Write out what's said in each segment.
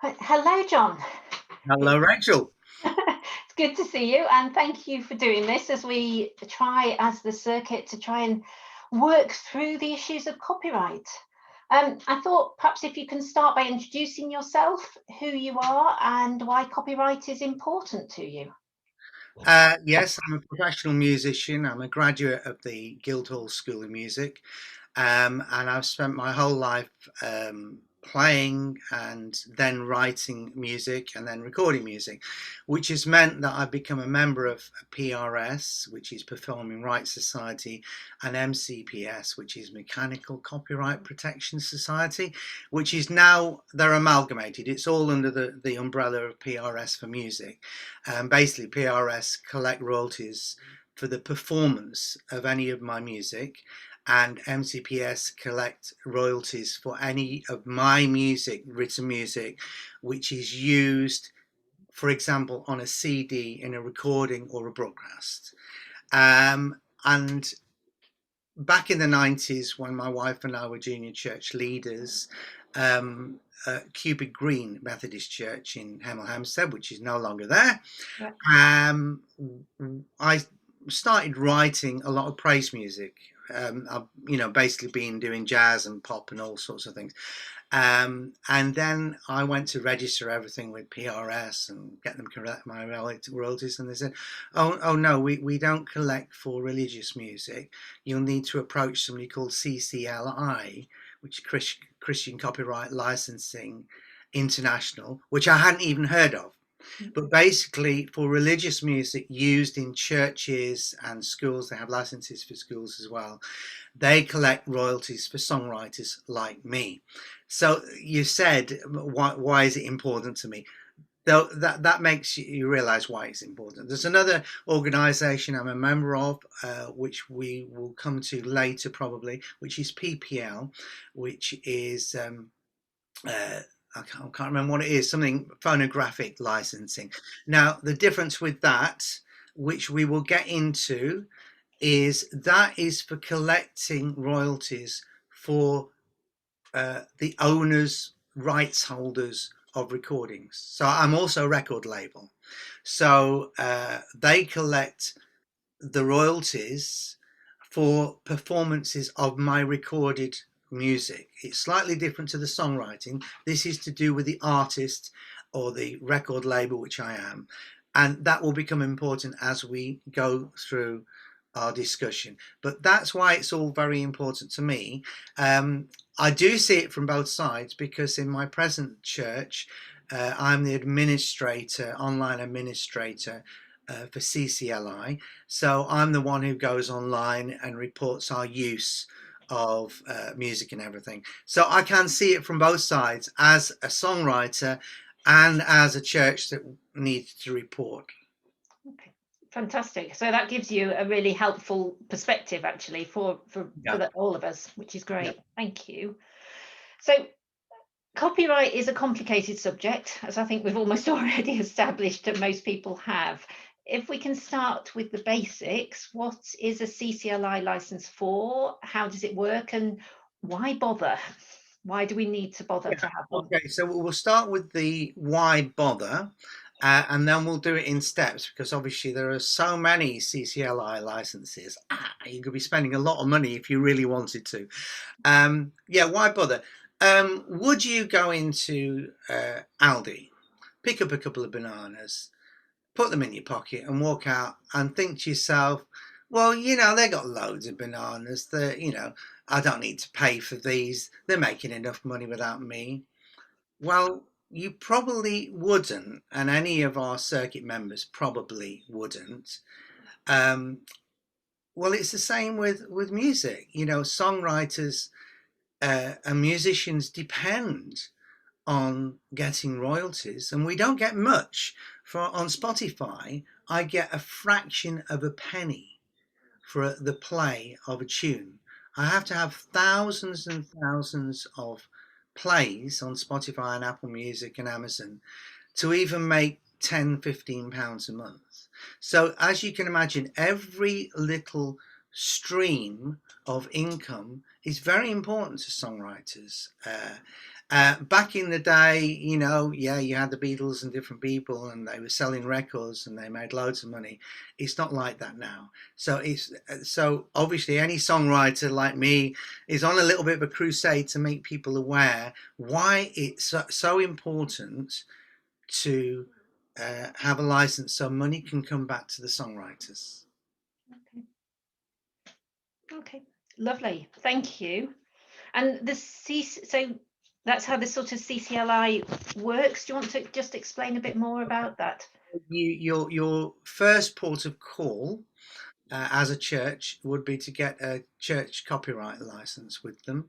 Hello, John. Hello, Rachel. It's good to see you, and thank you for doing this as we try, as the circuit, to try and work through the issues of copyright. I thought perhaps if you can start by introducing yourself, who you are, and why copyright is important to you. Yes, I'm a professional musician. I'm a graduate of the Guildhall School of Music, and I've spent my whole life playing and then writing music and then recording music, which has meant that I've become a member of PRS, which is Performing Rights Society, and MCPS, which is Mechanical Copyright Protection Society, which is now they're amalgamated. It's all under the umbrella of PRS for music. Basically, PRS collect royalties for the performance of any of my music, and MCPS collect royalties for any of my music, written music, which is used, for example, on a CD, in a recording or a broadcast. And back in the 90s, when my wife and I were junior church leaders, Cubic Green Methodist Church in Hemel Hempstead, which is no longer there, Yeah. I started writing a lot of praise music. I've, basically been doing jazz and pop and all sorts of things. And then I went to register everything with PRS and get them collect my royalties, and they said, "Oh no, we don't collect for religious music. You'll need to approach somebody called CCLI, which is Christian Copyright Licensing International, which I hadn't even heard of." But basically, for religious music used in churches and schools, they have licenses for schools as well. They collect royalties for songwriters like me. So you said, why is it important to me? Though that makes you realize why it's important. There's another organization I'm a member of, which we will come to later probably, which is PPL, which is uh, I can't remember what it is, something phonographic licensing. Now, the difference with that, which we will get into, is that is for collecting royalties for the owners, rights holders of recordings. So I'm also a record label. So they collect the royalties for performances of my recorded music. It's slightly different to the songwriting. This is to do with the artist or the record label, which I am. And that will become important as we go through our discussion. But that's why it's all very important to me. I do see it from both sides, because in my present church, I'm the administrator, online administrator for CCLI. So I'm the one who goes online and reports our use of music and everything. So I can see it from both sides, as a songwriter and as a church that needs to report. Okay. Fantastic. So that gives you a really helpful perspective, actually, for Yeah. all of us, which is Yeah. great. Thank you. So copyright is a complicated subject, as I think we've almost already established that most people have. If we can start with the basics, what is a CCLI license for? How does it work? And why bother? Why do we need to bother Yeah. to have one? Okay. So we'll start with the why bother, and then we'll do it in steps, because obviously there are so many CCLI licenses. You could be spending a lot of money if you really wanted to. Yeah, why bother? Would you go into Aldi, pick up a couple of bananas, put them in your pocket, and walk out and think to yourself, well, they got loads of bananas. I don't need to pay for these. They're making enough money without me. Well, you probably wouldn't, and any of our circuit members probably wouldn't. Um, well, it's the same with music. Songwriters and musicians depend on getting royalties, and we don't get much. On Spotify, I get a fraction of a penny for the play of a tune. I have to have thousands and thousands of plays on Spotify and Apple Music and Amazon to even make £10, £15 a month. So as you can imagine, every little stream of income is very important to songwriters. Back in the day, yeah, you had the Beatles and different people, and they were selling records and they made loads of money. It's not like that now. So obviously, any songwriter like me is on a little bit of a crusade to make people aware why it's so important to have a license so money can come back to the songwriters. Okay, lovely, thank you. And so that's how this sort of CCLI works. Do you want to just explain a bit more about that? Your first port of call as a church would be to get a church copyright license with them.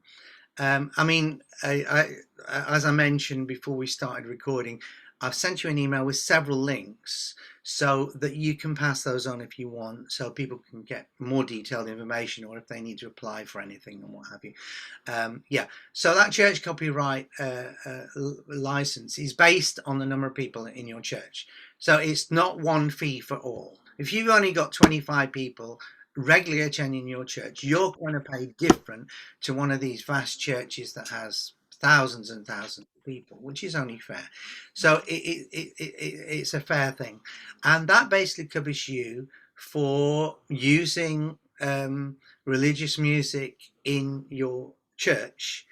I mean, as I mentioned before we started recording, I've sent you an email with several links so that you can pass those on if you want, so people can get more detailed information, or if they need to apply for anything and what have you. Yeah, so that church copyright license is based on the number of people in your church. So it's not one fee for all. If you've only got 25 people regularly attending your church, you're going to pay different to one of these vast churches that has thousands and thousands of people, which is only fair. So it's a fair thing. And that basically covers you for using religious music in your church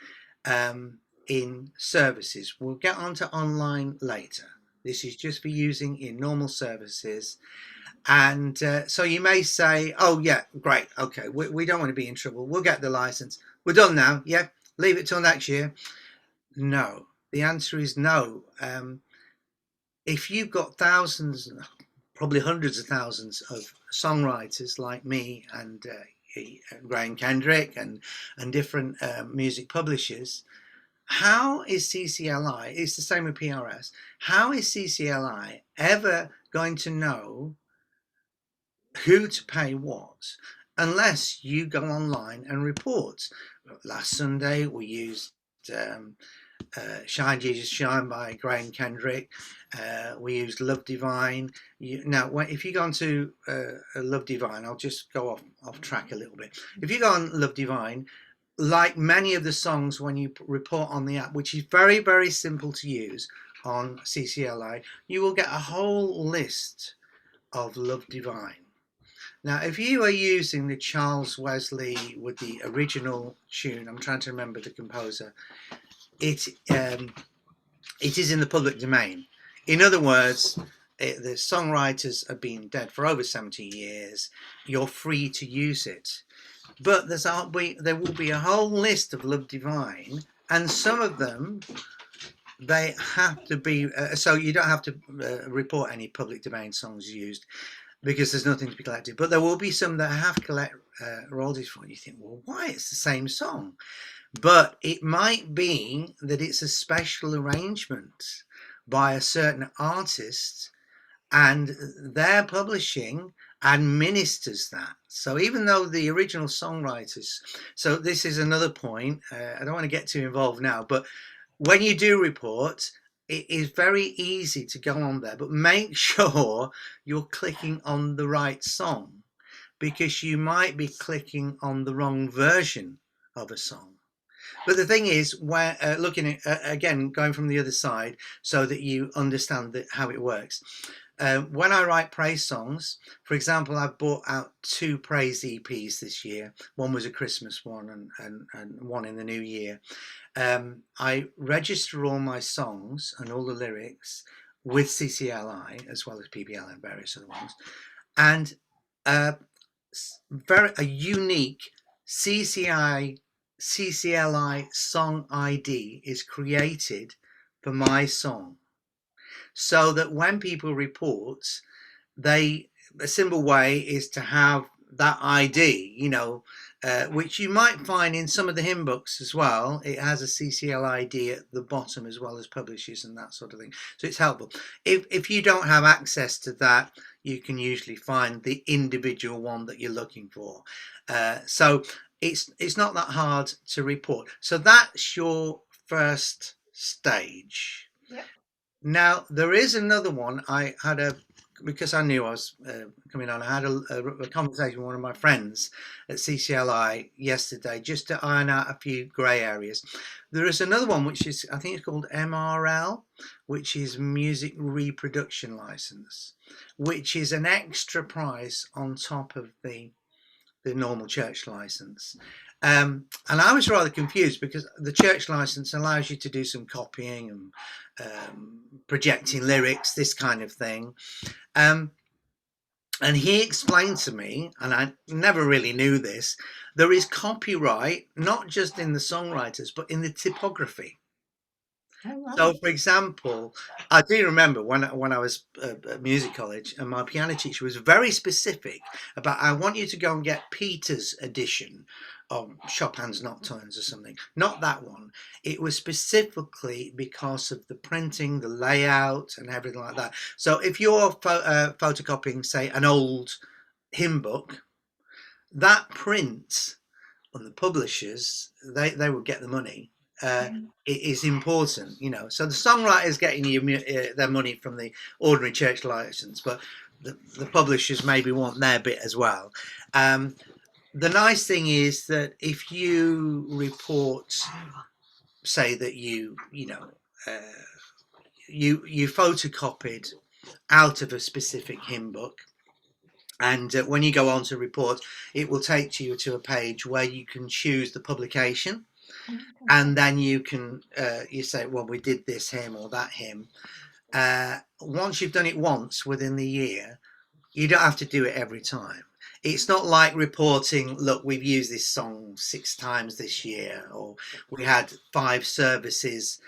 in services. We'll get onto online later. This is just for using in normal services. And so you may say, oh, yeah, great. Okay, we don't want to be in trouble. We'll get the license. We're done now. Yeah, leave it till next year. No, the answer is no. If you've got thousands, probably hundreds of thousands of songwriters like me and Graham Kendrick and different music publishers, how is CCLI, it's the same with PRS, how is CCLI ever going to know who to pay what unless you go online and report? Last Sunday we used Shine Jesus Shine by Graham Kendrick. We used Love Divine. Now if you go on to Love Divine, I'll just go off track a little bit. If you go on Love Divine, like many of the songs when you report on the app, which is very, very simple to use on CCLI, you will get a whole list of Love Divine. Now, if you are using the Charles Wesley with the original tune, I'm trying to remember the composer, it is in the public domain. In other words, the songwriters have been dead for over 70 years. You're free to use it. But there will be a whole list of Love Divine, and some of them, they have to be, so you don't have to report any public domain songs used because there's nothing to be collected. But there will be some that have to collect royalties for, and you think, well, why? It's the same song. But it might be that it's a special arrangement by a certain artist, and their publishing administers that. So even though the original songwriters, so this is another point, I don't want to get too involved now, but when you do report, it is very easy to go on there, but make sure you're clicking on the right song, because you might be clicking on the wrong version of a song. But the thing is, we're looking at, again, going from the other side so that you understand how it works. When I write praise songs, for example, I've brought out 2 praise EPs this year. One was a Christmas one and one in the new year. I register all my songs and all the lyrics with CCLI as well as PBL and various other ones. And a unique CCLI song ID is created for my song, so that when people report, a simple way is to have that ID, which you might find in some of the hymn books as well. It has a CCL ID at the bottom as well as publishers and that sort of thing. So it's helpful. If you don't have access to that, you can usually find the individual one that you're looking for. So it's not that hard to report. So that's your first stage. Yep. Now, there is another one. I had a because I knew I was coming on, I had a conversation with one of my friends at CCLI yesterday just to iron out a few grey areas. There is another one which is, I think it's called MRL, which is Music Reproduction License, which is an extra price on top of the normal church license. And I was rather confused because the church license allows you to do some copying and projecting lyrics, this kind of thing. And he explained to me, and I never really knew this, there is copyright not just in the songwriters, but in the typography. Oh, right. So, for example, I do remember when I was at music college, and my piano teacher was very specific about, I want you to go and get Peter's edition of Chopin's Nocturnes or something. Not that one. It was specifically because of the printing, the layout, and everything like that. So, if you're photocopying, say, an old hymn book, that print on the publishers, they would get the money. It is important, you know. So the songwriter's getting their money from the ordinary church license, but the publishers maybe want their bit as well. The nice thing is that if you report, say that you photocopied out of a specific hymn book, and when you go on to report, it will take you to a page where you can choose the publication. And then you can you say, well, we did this hymn or that hymn. Once you've done it once within the year, you don't have to do it every time. It's not like reporting, look, we've used this song 6 times this year, or we had 5 services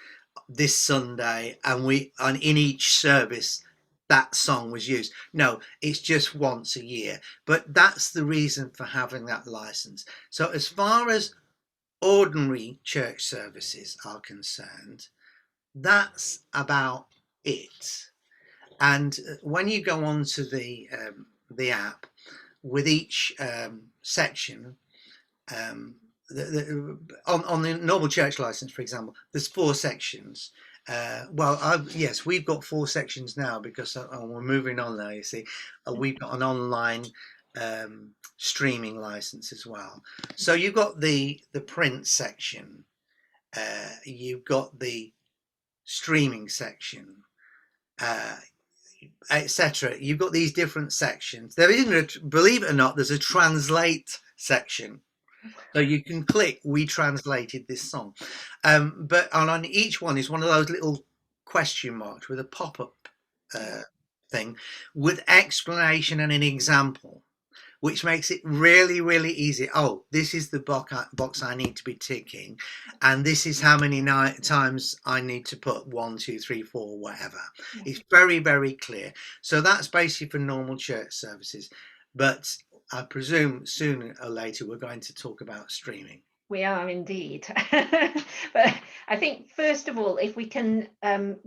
this Sunday, and in each service that song was used. No, it's just once a year. But that's the reason for having that license. So as far as ordinary church services are concerned, that's about it. And when you go on to the app, with each section, on the normal church license, for example, there's 4 sections. Yes, we've got 4 sections now because we're moving on now. You see, we've got an online streaming license as well. So you've got the print section, you've got the streaming section, etc. You've got these different sections. There isn't, believe it or not, there's a translate section. So you can click, we translated this song. But on each one is one of those little question marks with a pop-up thing with explanation and an example, which makes it really, really easy. Oh, this is the box I need to be ticking, and this is how many times I need to put 1, 2, 3, 4, whatever. It's very, very clear. So that's basically for normal church services. But I presume sooner or later we're going to talk about streaming. We are indeed. But I think, first of all, if we can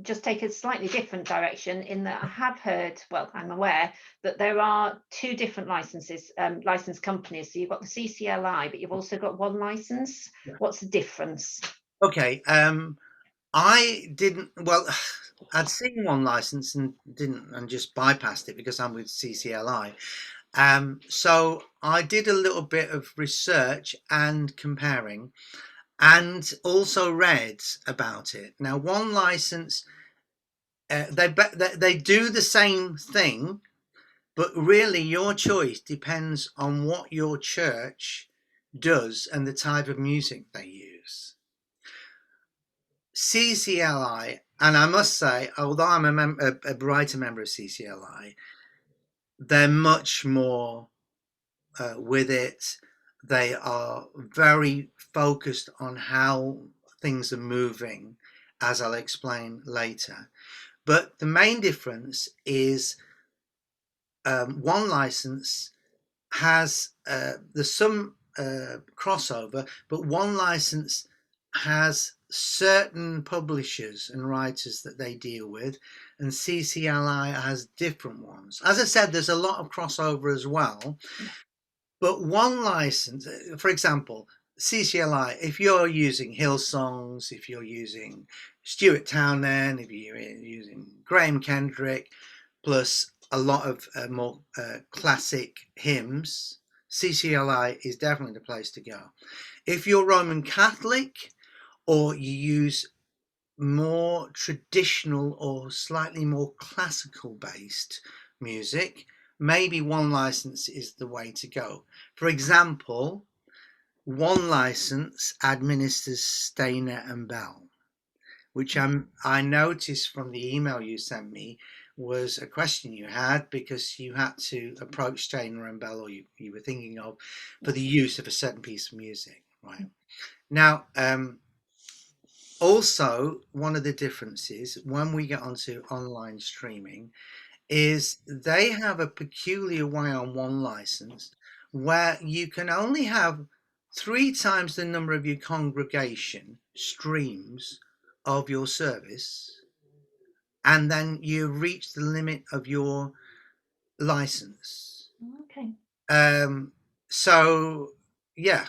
just take a slightly different direction, in that I have heard, well, I'm aware that there are 2 different licenses, license companies. So you've got the CCLI, but you've also got one license. What's the difference? Okay. I didn't, well, I'd seen one license and just bypassed it because I'm with CCLI. So I did a little bit of research and comparing, and also read about it. Now, one license, they do the same thing, but really your choice depends on what your church does and the type of music they use. CCLI, and I must say, although I'm a writer member of CCLI, they're much more with it. They are very focused on how things are moving, as I'll explain later. But the main difference is one license has, there's some crossover, but one license has certain publishers and writers that they deal with, and CCLI has different ones. As I said, there's a lot of crossover as well, but one license, for example, CCLI, if you're using Hillsongs, if you're using Stuart Townend, if you're using Graham Kendrick, plus a lot of more classic hymns, CCLI is definitely the place to go. If you're Roman Catholic or you use more traditional or slightly more classical based music, maybe One License is the way to go. For example, One License administers Stainer and Bell, which I noticed from the email you sent me was a question you had because you had to approach Stainer and Bell, or you were thinking of, for the use of a certain piece of music, right? Now, also, one of the differences when we get onto online streaming is they have a peculiar way on One License where you can only have 3 times the number of your congregation streams of your service, and then you reach the limit of your license. Okay. So, yeah.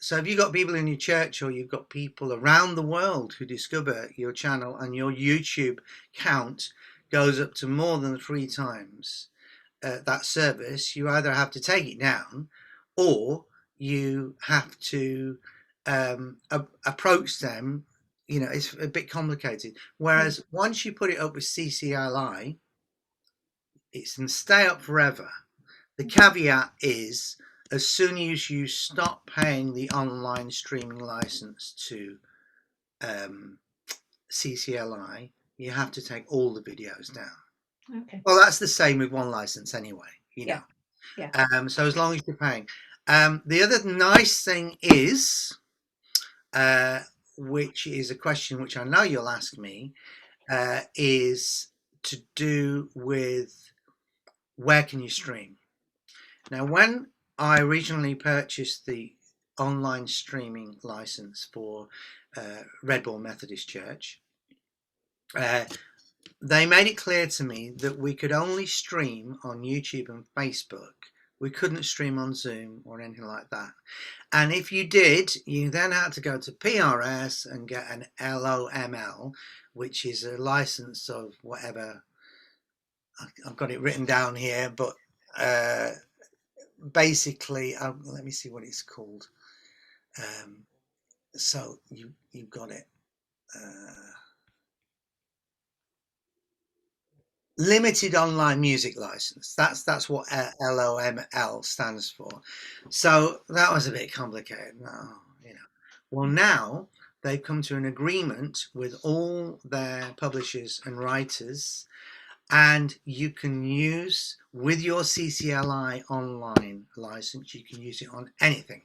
So if you've got people in your church or you've got people around the world who discover your channel and your YouTube count goes up to more than 3 times that service, you either have to take it down or you have to approach them. You know, it's a bit complicated. Whereas once you put it up with CCLI, it can stay up forever. The caveat is as soon as you stop paying the online streaming license to CCLI, you have to take all the videos down. Okay. Well, that's the same with One License anyway, you know. Yeah. So as long as you're paying. The other nice thing is, which is a question which I know you'll ask me, is to do with where can you stream? Now, when I originally purchased the online streaming license for Red Bull Methodist Church, they made it clear to me that we could only stream on YouTube and Facebook. We couldn't stream on Zoom or anything like that. And if you did, you then had to go to PRS and get an LOML, which is a license of whatever. I've got it written down here, but basically, let me see what it's called. So you've got it. Limited online music license. That's what LOML stands for. So that was a bit complicated. No, you know. Well, now they've come to an agreement with all their publishers and writers, and you can use with your CCLI online license. You can use it on anything.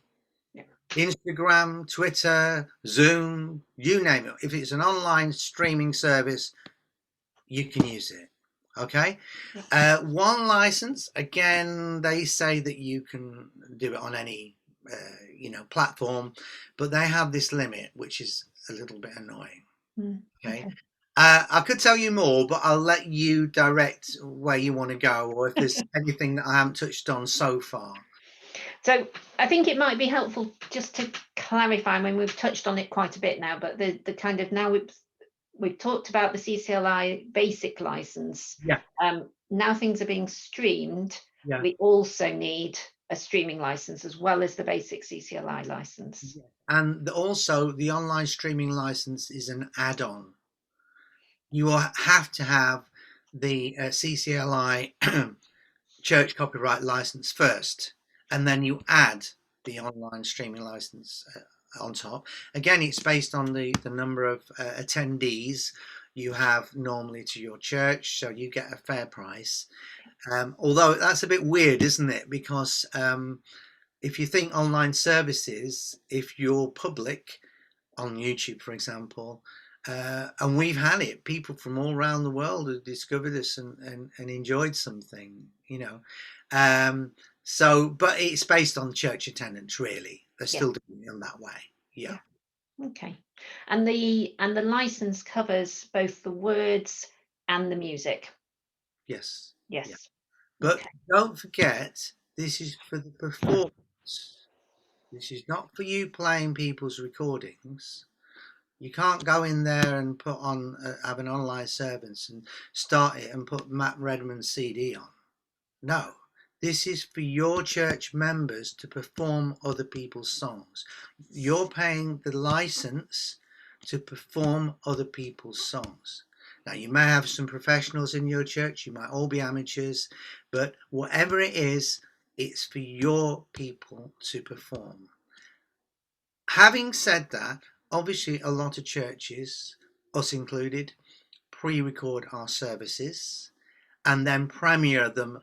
Instagram, Twitter, Zoom, you name it. If it's an online streaming service, you can use it. Okay. One license, again, they say that you can do it on any platform, but they have this limit, which is a little bit annoying. Okay. I could tell you more, but I'll let you direct where you want to go, or if there's anything that I haven't touched on so far. So I think it might be helpful just to clarify. I mean, we've touched on it quite a bit now, but the kind of now we've talked about the CCLI basic license. Yeah. Now things are being streamed. Yeah. We also need a streaming license as well as the basic CCLI license. Yeah. And also the online streaming license is an add-on. You will have to have the CCLI church copyright license first, and then you add the online streaming license on top. Again, it's based on the number of attendees you have normally to your church, so you get a fair price. Although that's a bit weird, isn't it? Because if you think online services, if you're public on YouTube, for example, and we've had it, people from all around the world have discovered this and enjoyed something, you know. So, but it's based on church attendance, really. They're still doing it in that way. Yeah. Okay. And the license covers both the words and the music. Yes. Yes. Yeah. But don't forget, this is for the performance. This is not for you playing people's recordings. You can't go in there and put on have an online service and start it and put Matt Redman's CD on. No, this is for your church members to perform other people's songs. You're paying the license to perform other people's songs. Now, you may have some professionals in your church, you might all be amateurs, but whatever it is, it's for your people to perform. Having said that, obviously a lot of churches, us included, pre-record our services and then premiere them,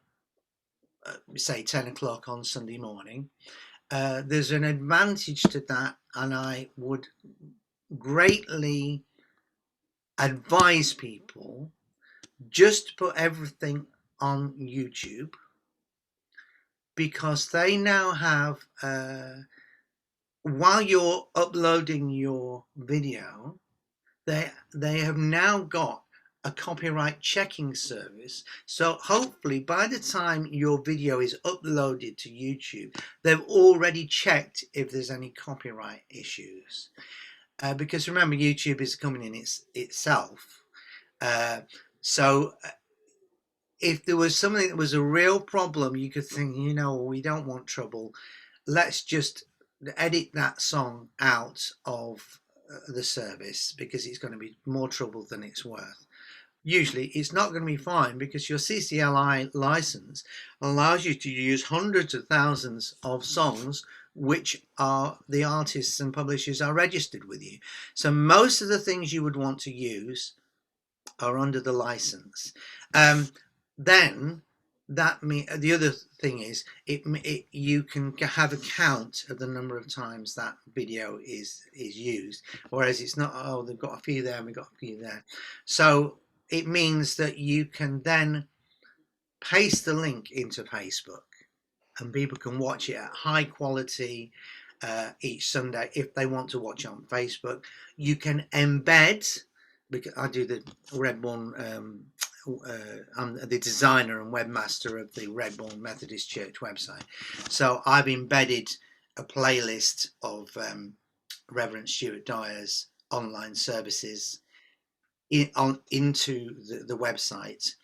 say 10 o'clock on Sunday morning. There's an advantage to that, and I would greatly advise people just to put everything on YouTube, because they now have, while you're uploading your video, they have now got a copyright checking service. So hopefully by the time your video is uploaded to YouTube, they've already checked if there's any copyright issues. Because remember, YouTube is a company in itself. So if there was something that was a real problem, you could think, you know, we don't want trouble. Let's just edit that song out of the service because it's going to be more trouble than it's worth. Usually it's not going to be fine because your CCLI license allows you to use hundreds of thousands of songs which are the artists and publishers are registered with you. So most of the things you would want to use are under the license. Then that the other thing is you can have a count of the number of times that video is used, whereas it's not, oh, they've got a few there and we've got a few there. So it means that you can then paste the link into Facebook and people can watch it at high quality each Sunday if they want to watch it on Facebook. You can embed, because I do the Redbourne, I'm the designer and webmaster of the Redbourne Methodist Church website. So I've embedded a playlist of Reverend Stuart Dyer's online services into the website.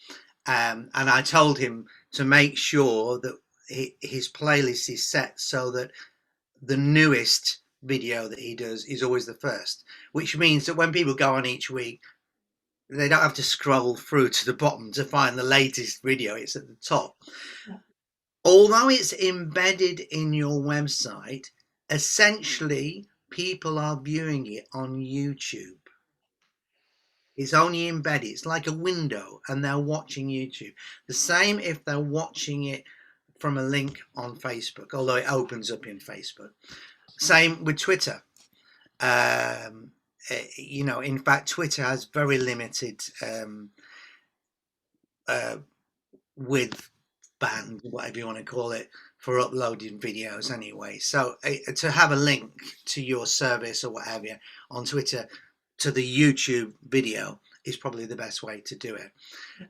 And I told him to make sure that his playlist is set so that the newest video that he does is always the first, which means that when people go on each week, they don't have to scroll through to the bottom to find the latest video. It's at the top. Yeah. Although it's embedded in your website, essentially people are viewing it on YouTube. It's only embedded. It's like a window and they're watching YouTube. The same if they're watching it from a link on Facebook, although it opens up in Facebook. Same with Twitter. You know, in fact, Twitter has very limited width band, whatever you want to call it, for uploading videos anyway. So to have a link to your service or whatever on Twitter to the YouTube video is probably the best way to do it.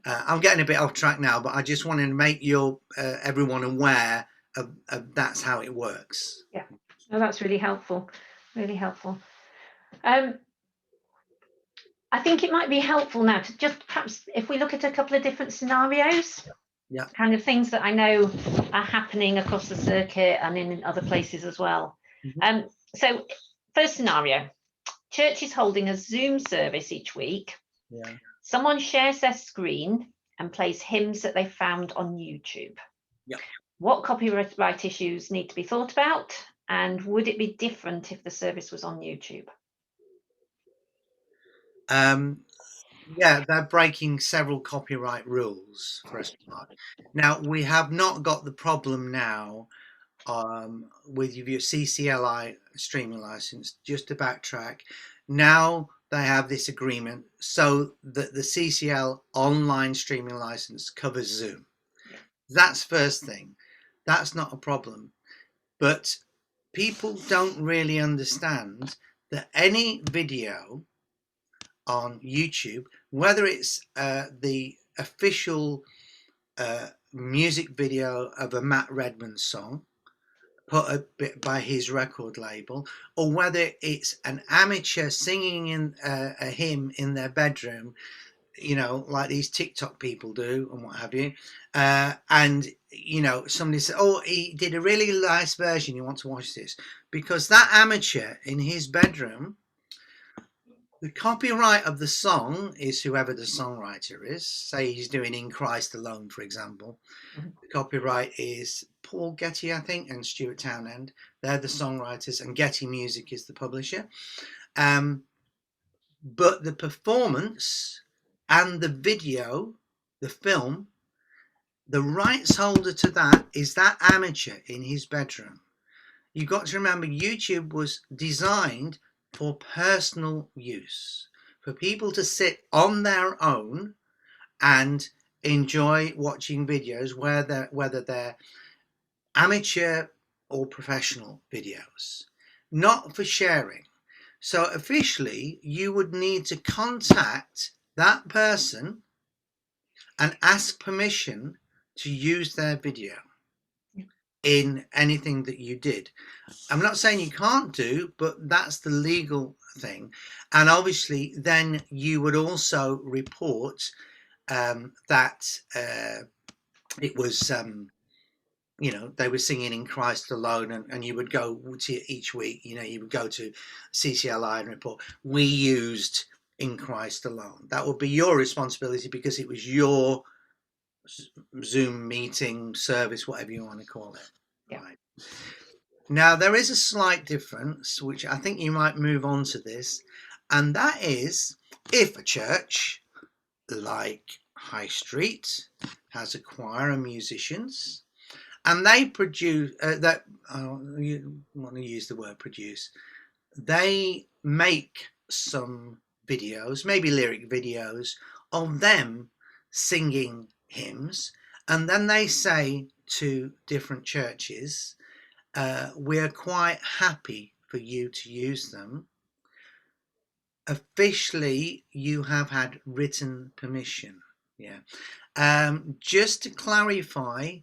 I'm getting a bit off track now, but I just wanted to make everyone aware of that's how it works. Yeah, no, that's really helpful. Really helpful. I think it might be helpful now to just perhaps if we look at a couple of different scenarios. Yeah. Kind of things that I know are happening across the circuit and in other places as well. Mm-hmm. So first scenario, church is holding a Zoom service each week. Yeah. Someone shares their screen and plays hymns that they found on YouTube. Yeah. What copyright issues need to be thought about? And would it be different if the service was on YouTube? Yeah, they're breaking several copyright rules for a start. Now, we have not got the problem now with your CCLI streaming license. Just to backtrack, now they have this agreement so that the CCL online streaming license covers Zoom. Yeah. That's first thing. That's not a problem. But people don't really understand that any video on YouTube, whether it's the official music video of a Matt Redman song, put a bit by his record label, or whether it's an amateur singing in a hymn in their bedroom, like these TikTok people do and what have you. And, somebody said, oh, he did a really nice version. You want to watch this? Because that amateur in his bedroom, the copyright of the song is whoever the songwriter is. Say he's doing In Christ Alone, for example. Mhm. The copyright is Paul Getty, I think, and Stuart Townend. They're the songwriters, and Getty Music is the publisher. But the performance and the video, the film, the rights holder to that is that amateur in his bedroom. You've got to remember, YouTube was designed for personal use, for people to sit on their own and enjoy watching videos, whether they're amateur or professional videos, not for sharing. So officially, you would need to contact that person and ask permission to use their video in anything that you did. I'm not saying you can't do, but that's the legal thing. And obviously, then you would also report that it was, they were singing In Christ Alone, and you would go to each week, you would go to CCLI and report, we used In Christ Alone. That would be your responsibility because it was your Zoom meeting service, whatever you want to call it. Yeah. Right. Now, there is a slight difference, which I think you might move on to this, and that is if a church like High Street has a choir of musicians and they produce, you want to use the word produce, they make some videos, maybe lyric videos, of them singing hymns, and then they say to different churches, we're quite happy for you to use them. Officially, you have had written permission. Yeah. Just to clarify,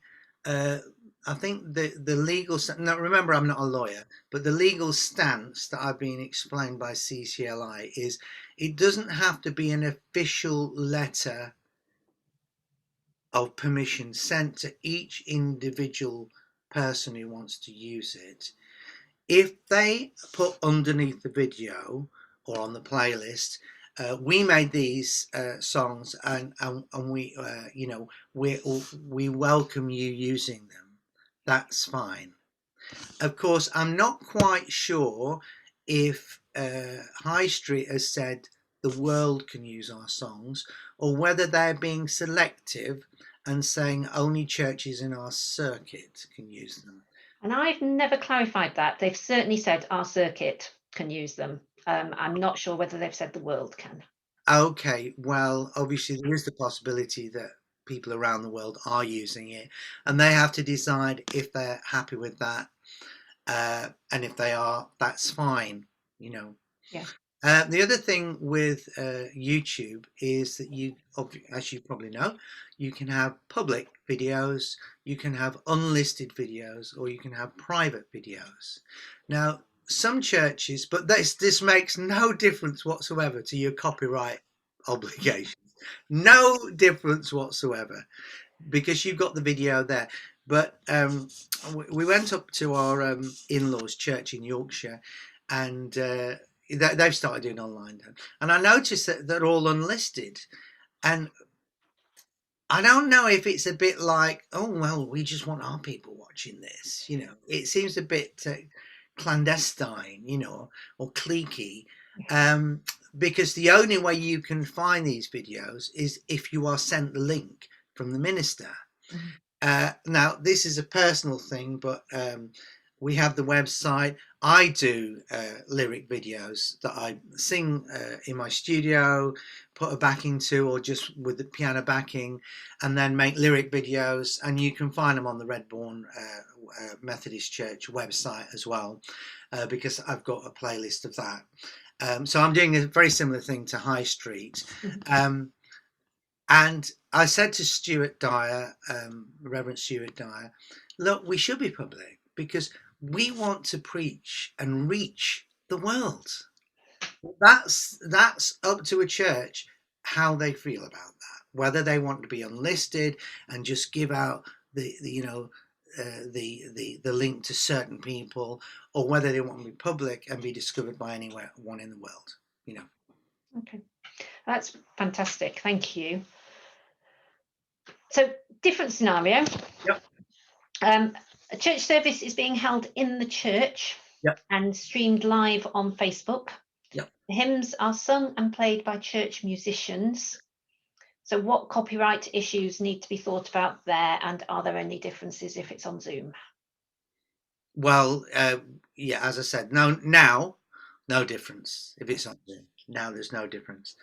I think the legal, now remember I'm not a lawyer, but the legal stance that I've been explained by CCLI is it doesn't have to be an official letter of permission sent to each individual person who wants to use it. If they put underneath the video or on the playlist, we made these songs and we, we welcome you using them, that's fine. Of course, I'm not quite sure if High Street has said the world can use our songs, or whether they're being selective and saying only churches in our circuit can use them. And I've never clarified that. They've certainly said our circuit can use them. I'm not sure whether they've said the world can. Okay, well, obviously there is the possibility that people around the world are using it, and they have to decide if they're happy with that, and if they are, that's fine. Yeah. The other thing with YouTube is that as you probably know, you can have public videos, you can have unlisted videos, or you can have private videos. Now, some churches, but this makes no difference whatsoever to your copyright obligations. No difference whatsoever, because you've got the video there. But we went up to our in-laws' church in Yorkshire, and they've started doing online, and I noticed that they're all unlisted, and I don't know if it's a bit like, oh well, we just want our people watching this. It seems a bit clandestine, or cliquey, because the only way you can find these videos is if you are sent the link from the minister. Now, this is a personal thing, but we have the website. I do lyric videos that I sing in my studio, put a backing to, or just with the piano backing, and then make lyric videos. And you can find them on the Redbourne Methodist Church website as well, because I've got a playlist of that. So I'm doing a very similar thing to High Street. And I said to Stuart Dyer, Reverend Stuart Dyer, look, we should be public, because we want to preach and reach the world. That's up to a church how they feel about that. Whether they want to be unlisted and just give out the you know the link to certain people, or whether they want to be public and be discovered by anyone in the world. You know. Okay, that's fantastic. Thank you. So, different scenario. Yep. A church service is being held in the church Yep. and streamed live on Facebook. Yep. The hymns are sung and played by church musicians. So what copyright issues need to be thought about there, and are there any differences if it's on Zoom? Well, yeah, as I said, no difference if it's on Zoom. Now there's no difference.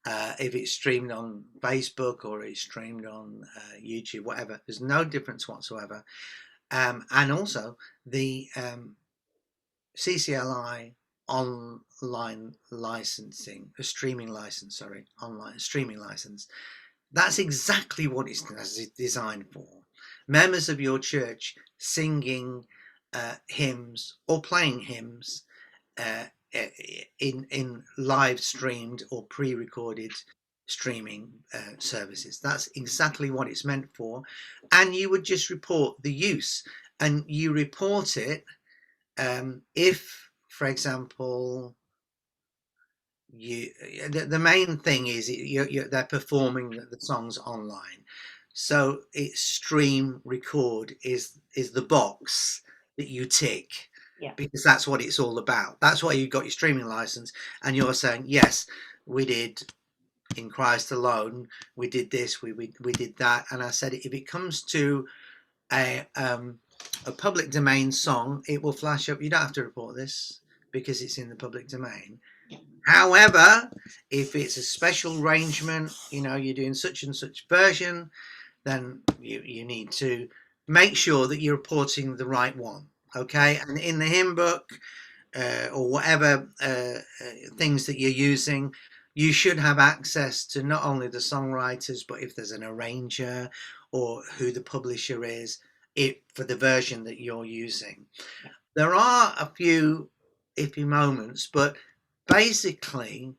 If it's streamed on Facebook or it's streamed on YouTube, whatever, there's no difference whatsoever. And also the CCLI online licensing, a streaming license, sorry, online streaming license. That's exactly what it's designed for. Members of your church singing hymns or playing hymns in live streamed or pre-recorded streaming services. That's exactly what it's meant for. And you would just report the use, and you report it if, for example, the main thing is they're performing the songs online, so it's stream record is the box that you tick. Yeah. Because that's what it's all about. That's why you got your streaming license, and you're saying, yes, we did In Christ Alone, we did this, we did that. And I said, if it comes to a public domain song, it will flash up. You don't have to report this because it's in the public domain. However, if it's a special arrangement, you're doing such and such version, then you need to make sure that you're reporting the right one. Okay, and in the hymn book or whatever things that you're using, you should have access to not only the songwriters, but if there's an arranger or who the publisher is, for the version that you're using. There are a few iffy moments, but basically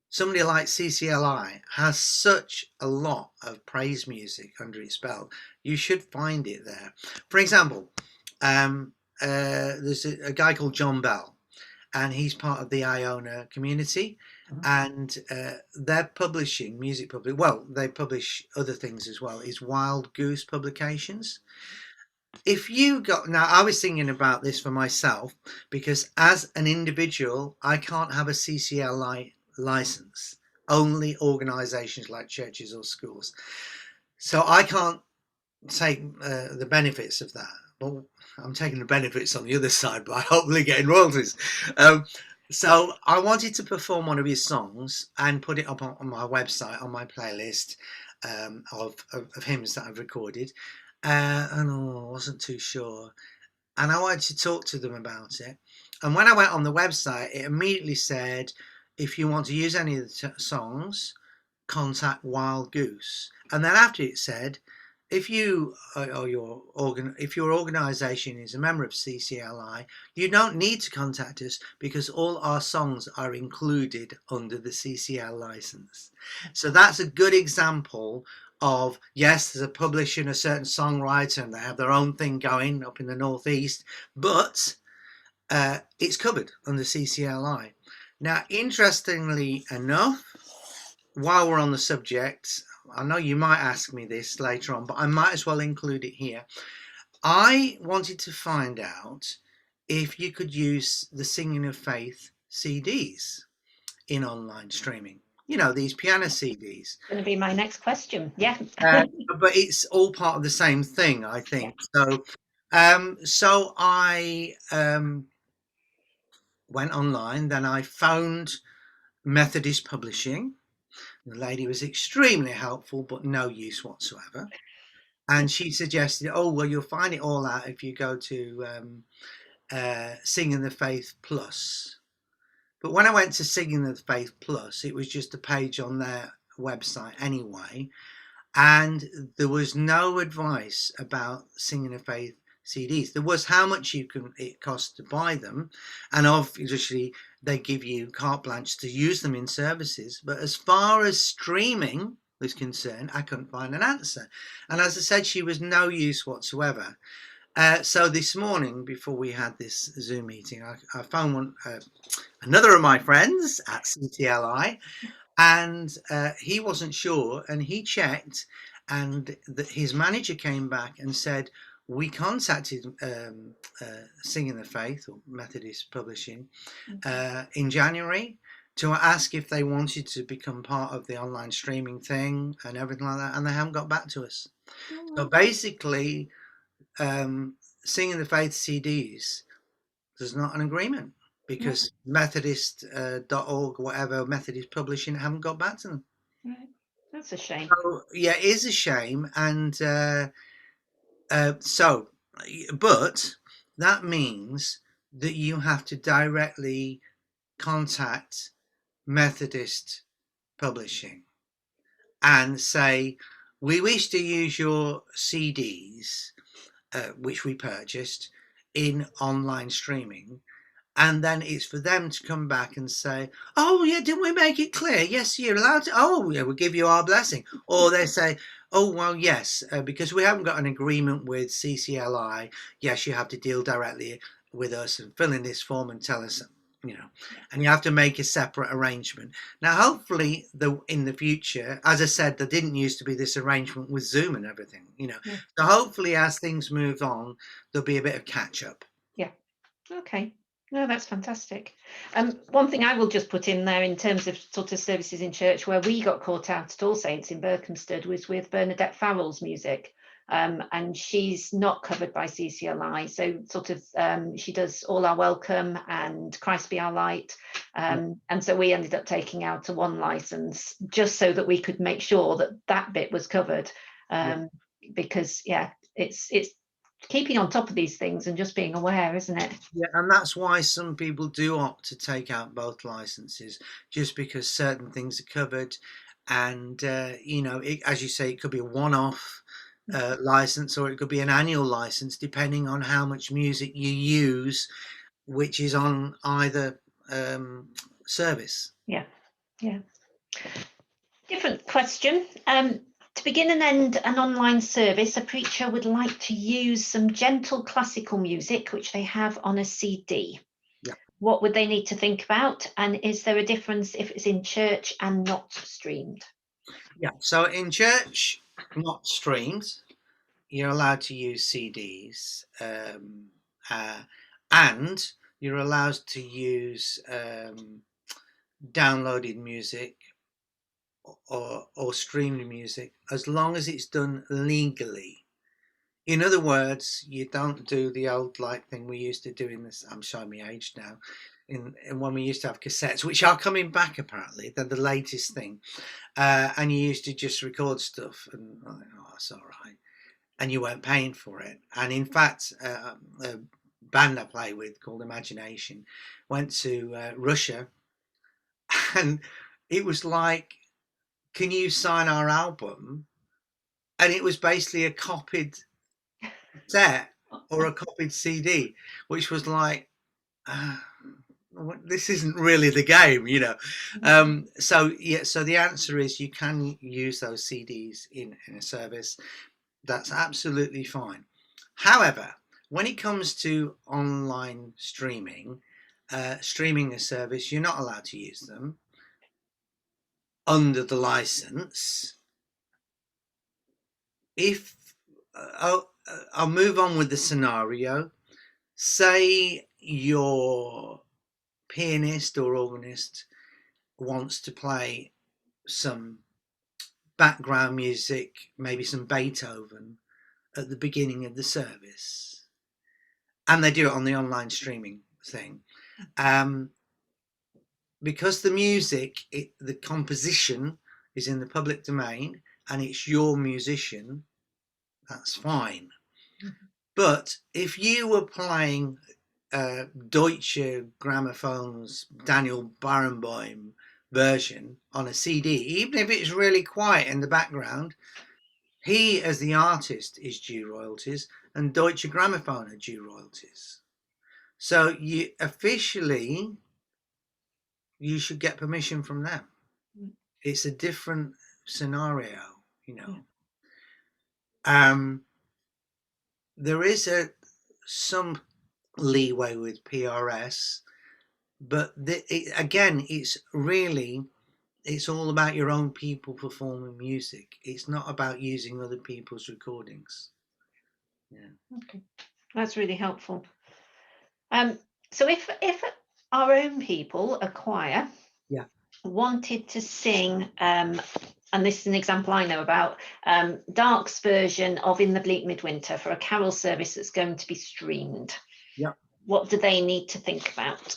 somebody like CCLI has such a lot of praise music under its belt. You should find it there. For example, there's a guy called John Bell, and he's part of the Iona community, and they're publishing music well, they publish other things as well. It's Wild Goose Publications. If you now, I was thinking about this for myself, because as an individual, I can't have a CCLI license, only organizations like churches or schools. So I can't take the benefits of that. Well, I'm taking the benefits on the other side by hopefully getting royalties. So I wanted to perform one of his songs and put it up on my website, on my playlist of hymns that I've recorded. And I wasn't too sure. And I wanted to talk to them about it. And when I went on the website, it immediately said, if you want to use any of the songs, contact Wild Goose. And then after it said, if your organisation is a member of CCLI, you don't need to contact us because all our songs are included under the CCL license. So that's a good example of, yes, there's a publisher and a certain songwriter and they have their own thing going up in the northeast, but it's covered under CCLI. Now, interestingly enough, while we're on the subject, I know you might ask me this later on, but I might as well include it here. I wanted to find out if you could use the Singing of Faith CDs in online streaming. These piano CDs. Going to be my next question. Yeah. But it's all part of the same thing, I think. Yeah. So I went online, then I phoned Methodist Publishing. The lady was extremely helpful, but no use whatsoever. And she suggested, oh, well, you'll find it all out if you go to Singing the Faith Plus. But when I went to Singing the Faith Plus, it was just a page on their website anyway. And there was no advice about Singing the Faith CDs. There was how much it costs to buy them, and obviously they give you carte blanche to use them in services. But as far as streaming was concerned, I couldn't find an answer. And as I said, she was no use whatsoever. So this morning, before we had this Zoom meeting, I found another of my friends at CCLI, and he wasn't sure, and he checked, and his manager came back and said, we contacted Singing the Faith, or Methodist Publishing, in January to ask if they wanted to become part of the online streaming thing and everything like that, and they haven't got back to us. So basically, Singing the Faith CDs, there's not an agreement because Methodist.org, whatever, Methodist Publishing, haven't got back to them. Right. That's a shame. So, yeah, it is a shame. And but that means that you have to directly contact Methodist Publishing and say, we wish to use your CDs, which we purchased, in online streaming. And then it's for them to come back and say, oh, yeah, didn't we make it clear? Yes, you're allowed to. Oh, yeah, we'll give you our blessing. Or they say, oh, well, yes, because we haven't got an agreement with CCLI. Yes, you have to deal directly with us and fill in this form and tell us, and you have to make a separate arrangement. Now, hopefully, in the future, as I said, there didn't used to be this arrangement with Zoom and everything, So hopefully, as things move on, there'll be a bit of catch up. Yeah. Okay. No, that's fantastic. One thing I will just put in there in terms of sort of services in church where we got caught out at All Saints in Berkhamsted was with Bernadette Farrell's music. And she's not covered by CCLI. So sort of she does All Are Welcome and Christ Be Our Light. And so we ended up taking out a one license just so that we could make sure that that bit was covered. Because, it's keeping on top of these things and just being aware, isn't it? Yeah, and that's why some people do opt to take out both licenses, just because certain things are covered. And, as you say, it could be a one-off license, or it could be an annual license, depending on how much music you use, which is on either service. Yeah. Different question. To begin and end an online service, a preacher would like to use some gentle classical music, which they have on a CD. Yeah. What would they need to think about? And is there a difference if it's in church and not streamed? Yeah, so in church, not streamed, you're allowed to use CDs, and you're allowed to use downloaded music or streamed music, as long as it's done legally. In other words, you don't do the old thing we used to do in this. I'm showing my age now. In when we used to have cassettes, which are coming back apparently, they're the latest thing, and you used to just record stuff, and it's all right, and you weren't paying for it. And in fact, a band I play with called Imagination went to Russia, and it was like, can you sign our album? And it was basically a copied set or a copied CD, which was like, this isn't really the game, So the answer is you can use those CDs in a service. That's absolutely fine. However, when it comes to online streaming a service, you're not allowed to use them under the license. If I'll move on with the scenario. Say your pianist or organist wants to play some background music, maybe some Beethoven, at the beginning of the service, and they do it on the online streaming thing. Because the music, the composition is in the public domain and it's your musician, that's fine. But if you were playing Deutsche Gramophone's Daniel Barenboim version on a CD, even if it's really quiet in the background, He, as the artist, is due royalties, and Deutsche Grammophon are due royalties. So you officially, you should get permission from them. Mm. It's a different scenario, you Yeah. know. There is some leeway with PRS, but again, it's all about your own people performing music. It's not about using other people's recordings. Yeah. Okay, that's really helpful. So if our own people, a choir, Yeah. wanted to sing, and this is an example I know about, Dark's version of In the Bleak Midwinter for a carol service that's going to be streamed, Yeah. what do they need to think about?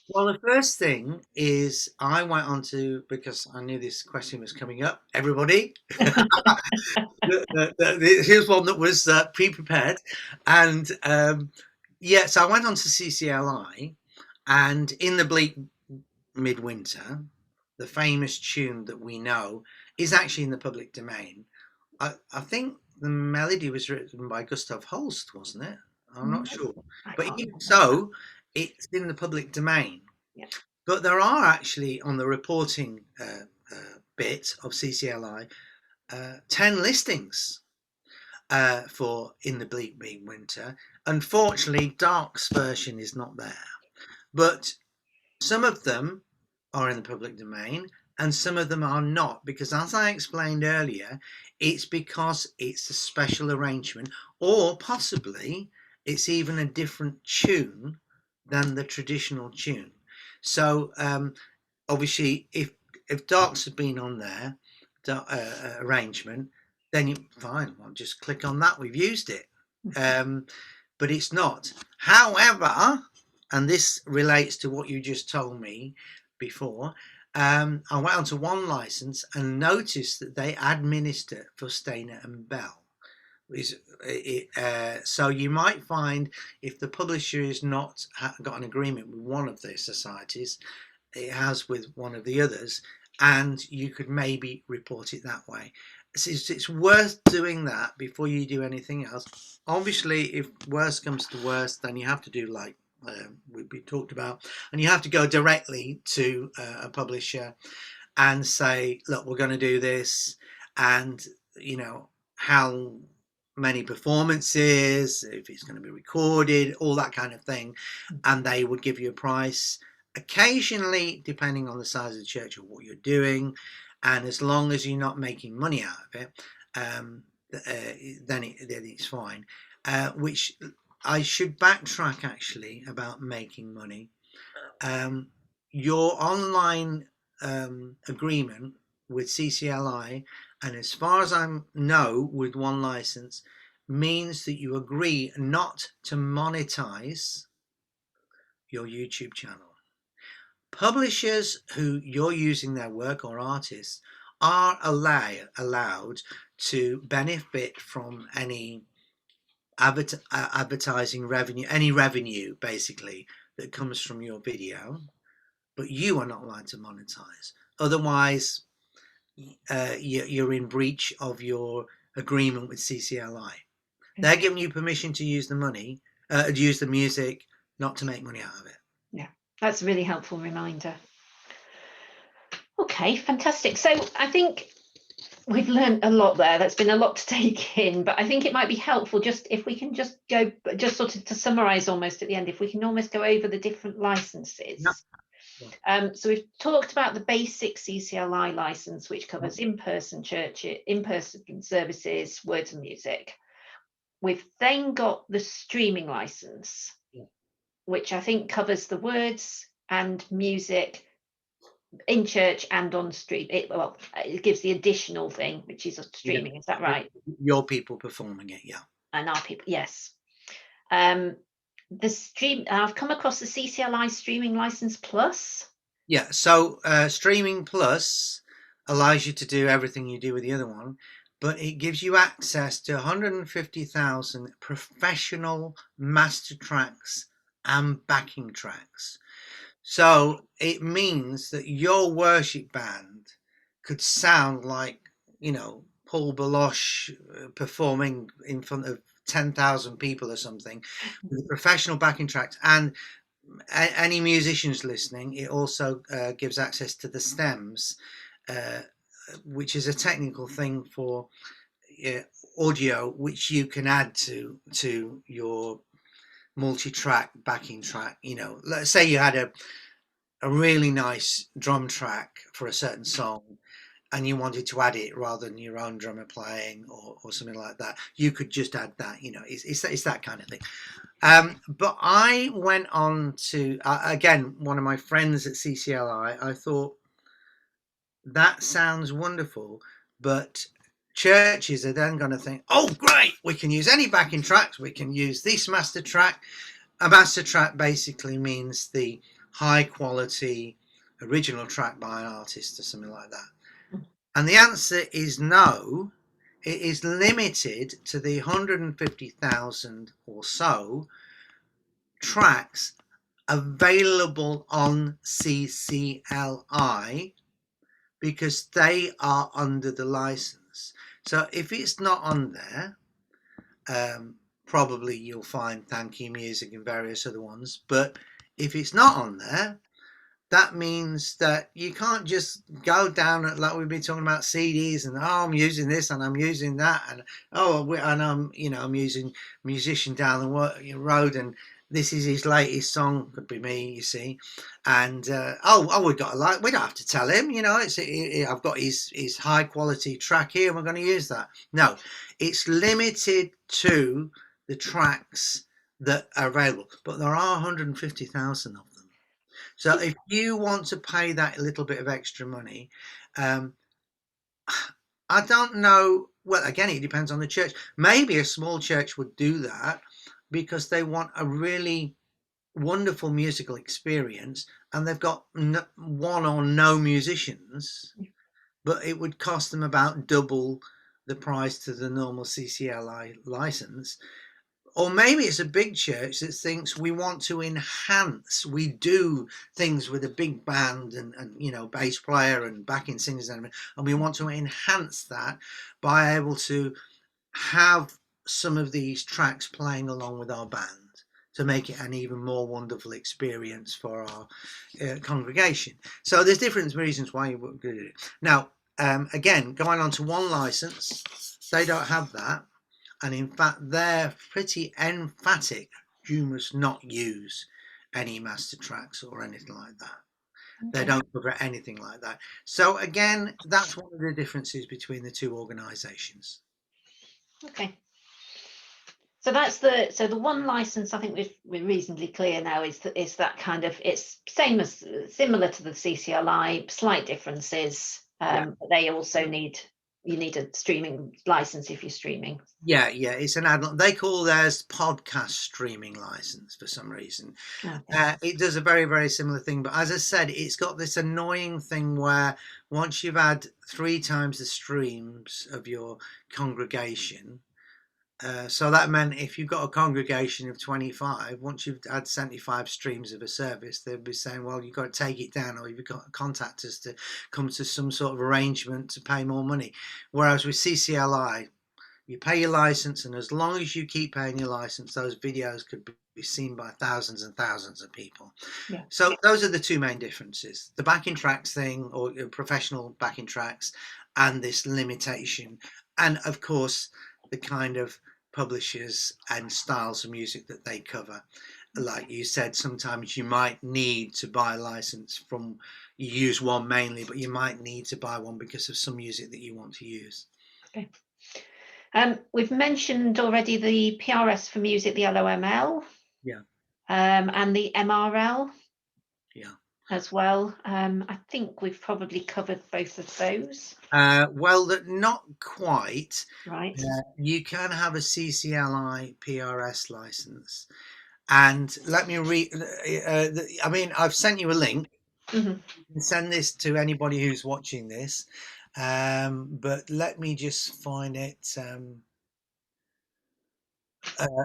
Well, the first thing is I went on to, because I knew this question was coming up, everybody. Here's one that was pre-prepared. And yeah, so I went on to CCLI, and In the Bleak Midwinter, the famous tune that we know, is actually in the public domain. I think the melody was written by Gustav Holst, wasn't it? I'm not sure. I But can't even remember. so, it's in the public domain. Yeah. But there are actually, on the reporting bit of CCLI, 10 listings for In the Bleak Midwinter. Unfortunately, Dark's version is not there. But some of them are in the public domain and some of them are not, because as I explained earlier, it's because it's a special arrangement, or possibly it's even a different tune than the traditional tune. So obviously, if Darks had been on there, arrangement, then you fine. I'll just click on that. We've used it, but it's not. However, and this relates to what you just told me before. I went onto one license and noticed that they administer for Stainer and Bell. So you might find, if the publisher has not got an agreement with one of the societies, it has with one of the others, and you could maybe report it that way. It's worth doing that before you do anything else. Obviously, if worst comes to worst, then you have to do like we talked about, and you have to go directly to a publisher and say, look, we're going to do this, and you know how many performances, if it's going to be recorded, all that kind of thing, and they would give you a price. Occasionally, depending on the size of the church or what you're doing, and as long as you're not making money out of it, then it's fine. Which I should backtrack actually about making money. Your online agreement with CCLI, and as far as I know, with one license, means that you agree not to monetize your YouTube channel. Publishers who you're using their work, or artists, are allowed to benefit from any advertising revenue, any revenue basically that comes from your video, but you are not allowed to monetize. Otherwise, you're in breach of your agreement with CCLI. They're giving you permission to use the money, to use the music, not to make money out of it. Yeah, that's a really helpful reminder. Okay, fantastic. So I think we've learned a lot there. That's been a lot to take in, but I think it might be helpful just if we can just go, just sort of to summarize almost at the end, if we can almost go over the different licenses. So we've talked about the basic CCLI license, which covers in-person churches, in-person services, words and music. We've then got the streaming license, which I think covers the words and music in church and on stream. It gives the additional thing, which is streaming. Is that right? Your people performing it, yeah. And our people, yes. The stream. I've come across the CCLI Streaming License Plus. Yeah. So Streaming Plus allows you to do everything you do with the other one, but it gives you access to 150,000 professional master tracks and backing tracks. So it means that your worship band could sound like, Paul Baloche performing in front of 10,000 people or something with a professional backing track. And any musicians listening, it also gives access to the stems, which is a technical thing for audio, which you can add to your multi-track backing track. You know, let's say you had a really nice drum track for a certain song and you wanted to add it rather than your own drummer playing or something like that, you could just add that. You know, it's that kind of thing. But I went on to again, one of my friends at CCLI. I thought that sounds wonderful, but churches are then going to think, oh great, we can use any backing tracks, we can use this master track. A master track basically means the high quality original track by an artist or something like that. And the answer is no. It is limited to the 150,000 or so tracks available on CCLI because they are under the license. So if it's not on there, probably you'll find Thank You Music and various other ones. But if it's not on there, that means that you can't just go down at, like we've been talking about CDs and oh I'm using this and I'm using that and I'm using musician down the road and this is his latest song, could be me, you see, and we don't have to tell him, I've got his high quality track here and we're going to use that. No, it's limited to the tracks that are available, but there are 150,000 of them. So if you want to pay that little bit of extra money, I don't know. Well, again, it depends on the church. Maybe a small church would do that because they want a really wonderful musical experience and they've got one or no musicians, but it would cost them about double the price to the normal CCLI license. Or maybe it's a big church that thinks we want to enhance. We do things with a big band and bass player and backing singers and we want to enhance that by able to have some of these tracks playing along with our band to make it an even more wonderful experience for our congregation. So there's different reasons why you would do it. Now, again, going on to one license, they don't have that. And in fact, they're pretty emphatic. You must not use any master tracks or anything like that. Okay. They don't cover anything like that. So again, that's one of the differences between the two organisations. Okay. So that's the one license. I think we're reasonably clear now. Is that kind of, it's similar to the CCLI, slight differences. But they also you need a streaming license if you're streaming. Yeah, it's an add-on. They call theirs podcast streaming license for some reason. Okay. It does a very, very similar thing. But as I said, it's got this annoying thing where once you've had 3 times the streams of your congregation, so that meant if you've got a congregation of 25, once you've had 75 streams of a service, they'll be saying, well, you've got to take it down or you've got to contact us to come to some sort of arrangement to pay more money. Whereas with CCLI, you pay your license, and as long as you keep paying your license, those videos could be seen by thousands and thousands of people. Yeah. So those are the two main differences: the backing tracks thing, or professional backing tracks, and this limitation. And of course, the kind of publishers and styles of music that they cover. Like you said, sometimes you might need to buy a license from, you use one mainly, but you might need to buy one because of some music that you want to use. Okay. We've mentioned already the PRS for music, the LOML. Yeah. And the MRL. Yeah. As well. I think we've probably covered both of those. Well, not quite. Right. You can have a CCLI PRS license. And let me read. I've sent you a link. Mm-hmm. You can send this to anybody who's watching this. But let me just find it.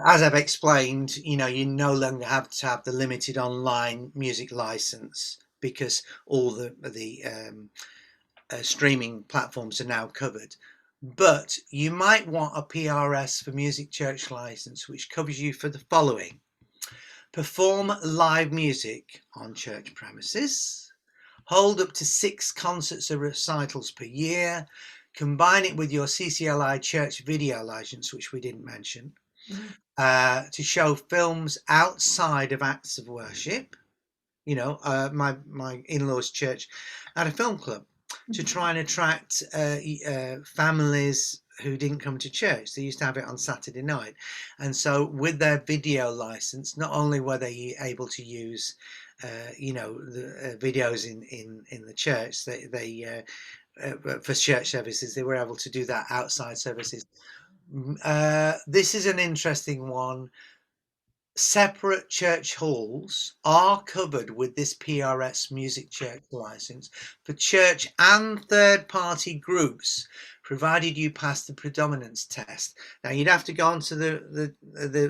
As I've explained, you no longer have to have the limited online music license because all the streaming platforms are now covered. but you might want a PRS for music church license, which covers you for the following: perform live music on church premises, hold up to 6 concerts or recitals per year, combine it with your CCLI church video license, which we didn't mention, Mhm. to show films outside of acts of worship. You know, my in-laws' church had a film club to try and attract families who didn't come to church. They used to have it on Saturday night, and so with their video license, not only were they able to use, the videos in the church, they for church services, they were able to do that outside services. This is an interesting one. Separate church halls are covered with this PRS music church license for church and third-party groups, provided you pass the predominance test. Now, you'd have to go onto the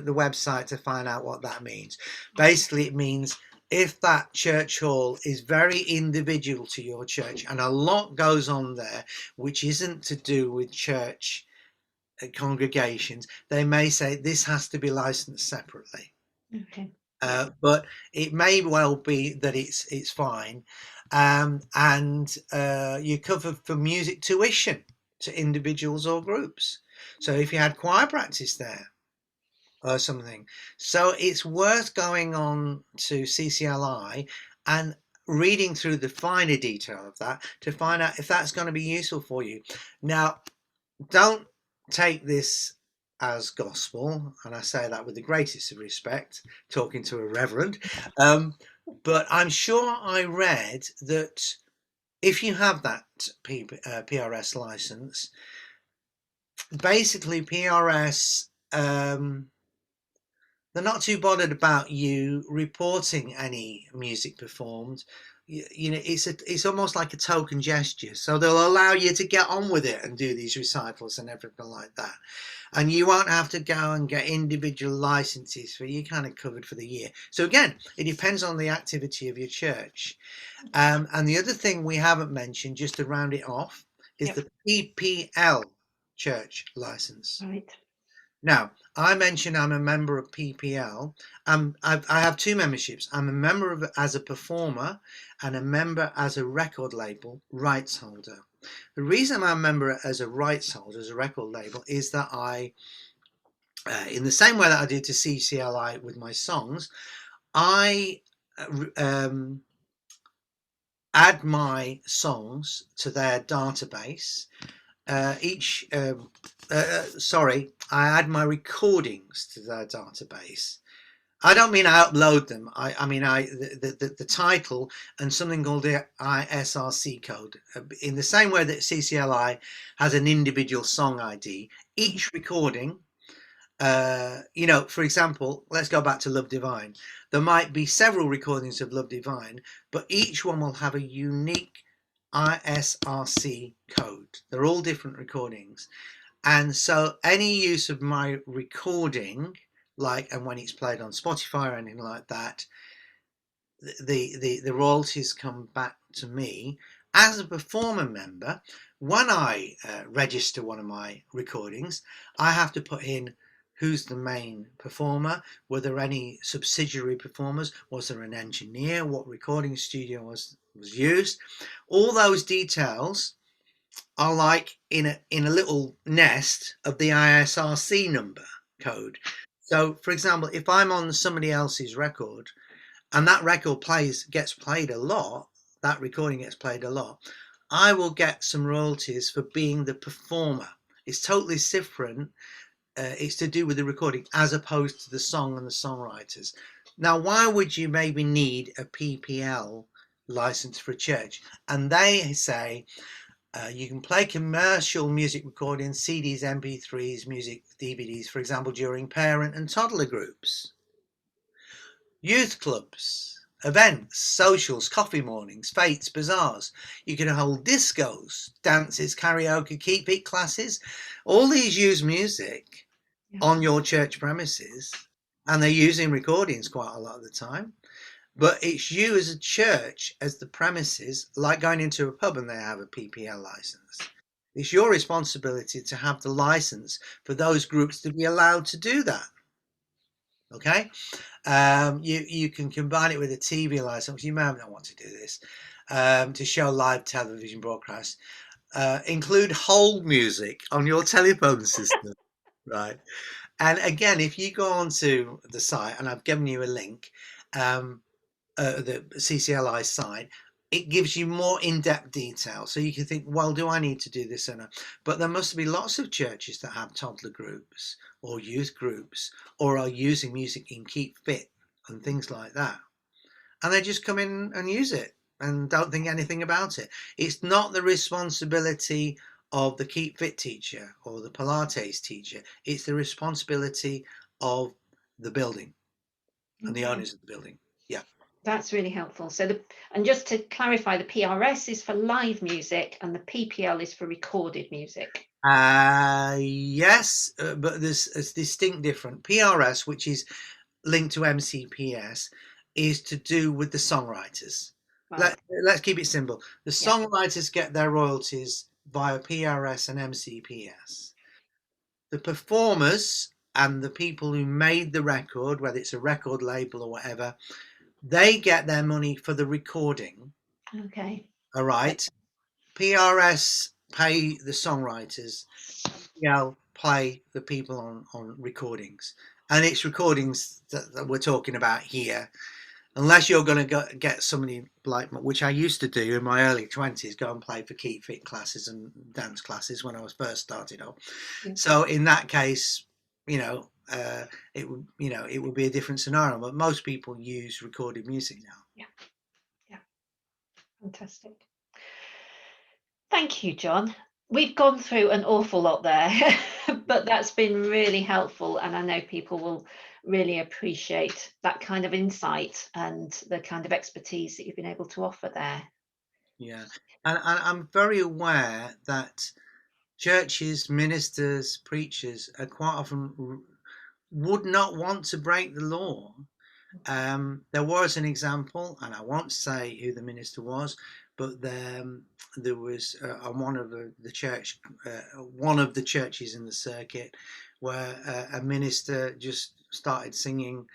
website to find out what that means. Basically, it means if that church hall is very individual to your church and a lot goes on there which isn't to do with church congregations, they may say this has to be licensed separately. Okay. But it may well be that it's fine, and you cover for music tuition to individuals or groups. So if you had choir practice there or something, so it's worth going on to CCLI and reading through the finer detail of that to find out if that's going to be useful for you. Now, don't take this as gospel, and I say that with the greatest of respect, talking to a reverend. But I'm sure I read that if you have that PRS license, basically PRS, they're not too bothered about you reporting any music performed. You know, it's almost like a token gesture. So they'll allow you to get on with it and do these recitals and everything like that. And you won't have to go and get individual licenses for you kind of covered for the year. So again, it depends on the activity of your church. And the other thing we haven't mentioned, just to round it off, is Yep. the PPL church license. Right. Now, I mentioned I'm a member of PPL. I have 2 memberships. I'm a member of as a performer and a member as a record label rights holder. The reason I'm a member as a rights holder, as a record label, is that I, in the same way that I did to CCLI with my songs, I add my songs to their database. I add my recordings to their database. I don't mean I upload them. I mean the title and something called the ISRC code. In the same way that CCLI has an individual song ID, each recording, for example, let's go back to Love Divine. There might be several recordings of Love Divine, but each one will have a unique ISRC code. They're all different recordings. And so any use of my recording, and when it's played on Spotify or anything like that, the royalties come back to me as a performer member. When I register one of my recordings, I have to put in who's the main performer, were there any subsidiary performers, was there an engineer, what recording studio was used. All those details are like in a little nest of the ISRC number code. So, for example, if I'm on somebody else's record and that record gets played a lot, that recording gets played a lot, I will get some royalties for being the performer. It's totally different. It's to do with the recording as opposed to the song and the songwriters. Now, why would you maybe need a PPL license for a church? And they say you can play commercial music recordings, CDs, MP3s, music, DVDs, for example, during parent and toddler groups, youth clubs, events, socials, coffee mornings, fetes, bazaars. You can hold discos, dances, karaoke, keep it classes. All these use music on your church premises, and they're using recordings quite a lot of the time. But it's you as a church, as the premises, like going into a pub and they have a PPL license. It's your responsibility to have the license for those groups to be allowed to do that. Okay, you can combine it with a TV license. You may not want to do this to show live television broadcasts. Include hold music on your telephone system, right? And again, if you go onto the site, and I've given you a link, um, the CCLI site, it gives you more in-depth detail. So you can think, well, do I need to do this or not? But there must be lots of churches that have toddler groups or youth groups or are using music in Keep Fit and things like that. And they just come in and use it and don't think anything about it. It's not the responsibility of the Keep Fit teacher or the Pilates teacher. It's the responsibility of the building and the Okay. owners of the building. Yeah. That's really helpful. So and just to clarify, the PRS is for live music and the PPL is for recorded music. Yes, but there's a distinct different. PRS, which is linked to MCPS, is to do with the songwriters. Right. Let's keep it simple. The Yeah. songwriters get their royalties via PRS and MCPS. The performers and the people who made the record, whether it's a record label or whatever, they get their money for the recording. Okay. All right. PRS pay the songwriters. PL play the people on recordings. And it's recordings that we're talking about here. Unless you're going to get somebody like, which I used to do in my early 20s, go and play for Keep Fit classes and dance classes when I was first started up. Yeah. So in that case, it would be a different scenario. But most people use recorded music now. Yeah. Yeah. Fantastic. Thank you, John. We've gone through an awful lot there, but that's been really helpful. And I know people will really appreciate that kind of insight and the kind of expertise that you've been able to offer there. Yeah, and I'm very aware that churches, ministers, preachers are quite often would not want to break the law. There was an example, and I won't say who the minister was, but there was on one of the churches in the circuit, where a minister just started singing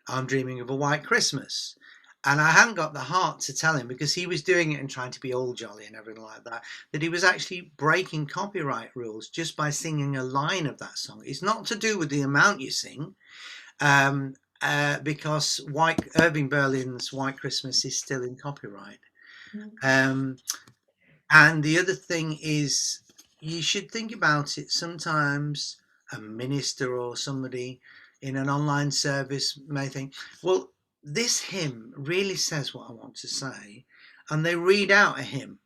"I'm Dreaming of a White Christmas." And I hadn't got the heart to tell him, because he was doing it and trying to be all jolly and everything like that, that he was actually breaking copyright rules just by singing a line of that song. It's not to do with the amount you sing, because Irving Berlin's White Christmas is still in copyright. Um, and the other thing is, you should think about it. Sometimes a minister or somebody in an online service may think, well, this hymn really says what I want to say, and they read out a hymn.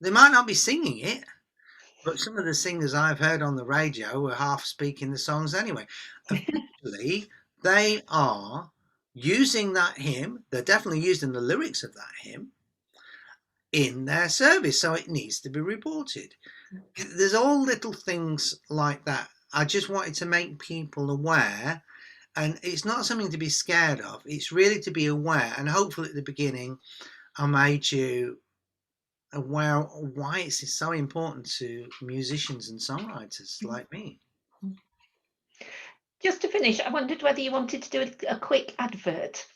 They might not be singing it, but some of the singers I've heard on the radio were half speaking the songs anyway. Officially, they are using that hymn. They're definitely using the lyrics of that hymn in their service, so it needs to be reported. There's all little things like that. I just wanted to make people aware, and it's not something to be scared of. It's really to be aware, and hopefully at the beginning I made you aware why it's so important to musicians and songwriters like me. Just to finish, I wondered whether you wanted to do a quick advert.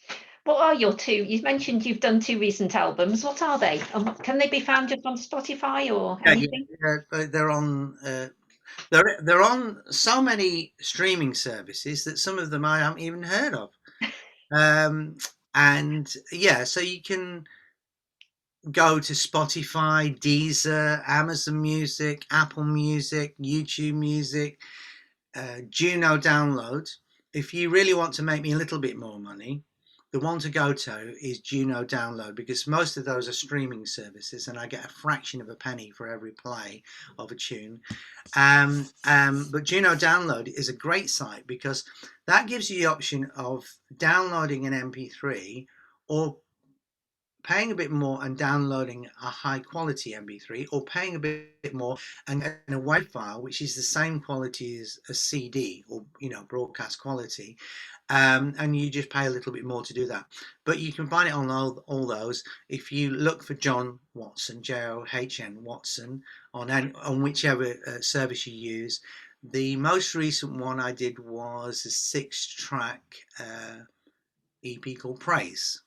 What are your two? You mentioned you've done two recent albums. What are they? Can they be found just on Spotify or anything? They're on. They're on so many streaming services that some of them I haven't even heard of. And yeah, so you can go to Spotify, Deezer, Amazon Music, Apple Music, YouTube Music, Juno Download. If you really want to make me a little bit more money, the one to go to is Juno Download, because most of those are streaming services and I get a fraction of a penny for every play of a tune. But Juno Download is a great site because that gives you the option of downloading an MP3 or paying a bit more and downloading a high quality MP3, or paying a bit more and getting a WAV file, which is the same quality as a CD, or broadcast quality. and you just pay a little bit more to do that. But you can find it on all those. If you look for John Watson, John Watson, on whichever service you use. The most recent one I did was a 6-track EP called Praise,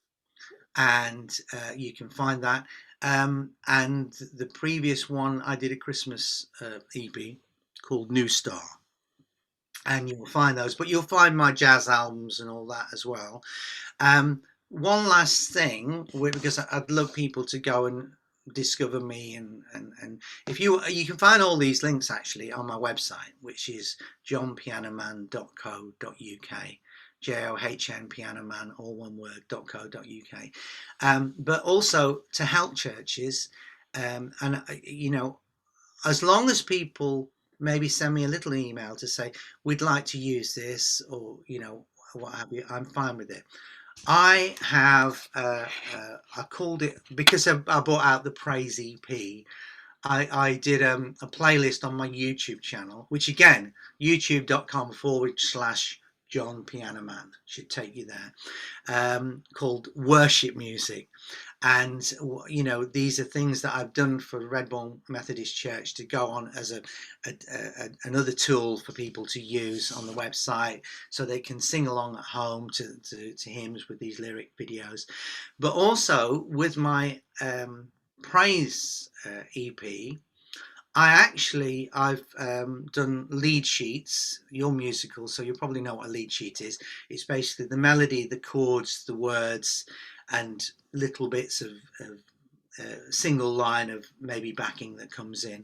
and you can find that. And the previous one I did a Christmas EP called New Star, and you'll find those. But you'll find my jazz albums and all that as well. One last thing, because I'd love people to go and discover me, and if you can find all these links actually on my website, which is johnpianoman.co.uk, JOHN pianoman, all one word, .co.uk. But also to help churches, and as long as people maybe send me a little email to say we'd like to use this, or what have you, I'm fine with it. I have I called it, because I brought out the Praise EP. I did a playlist on my YouTube channel, which again, youtube.com/John Pianoman should take you there, called Worship Music. And these are things that I've done for Redbourne Methodist Church to go on as another tool for people to use on the website, so they can sing along at home to hymns with these lyric videos. But also with my Praise EP, I've done lead sheets. You're musical, so you probably know what a lead sheet is. It's basically the melody, the chords, the words, and little bits of single line of maybe backing that comes in.